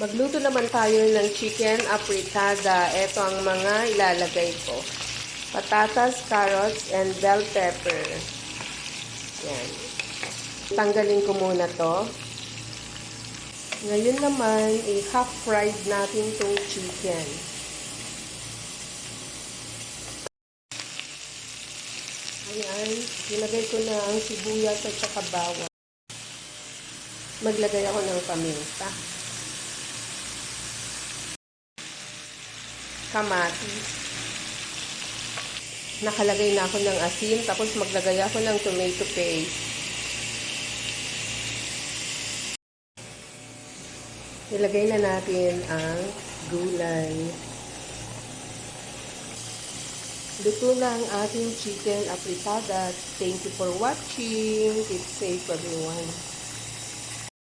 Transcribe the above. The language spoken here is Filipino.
Magluto naman tayo ng chicken apritada. Ito ang mga ilalagay ko. Patatas, carrots, and bell pepper. Yan. Tanggalin ko muna to. Ngayon naman, i-half fried natin itong chicken. Ayan. Ilagay ko na ang sibuyas at saka bawang. Maglagay ako ng paminta. Kamatis. Nakalagay na ako ng asin, tapos maglagay ako ng tomato paste. Ilagay na natin ang gulay. Luto na ang ating chicken apritada. Thank you for watching. Keep safe everyone.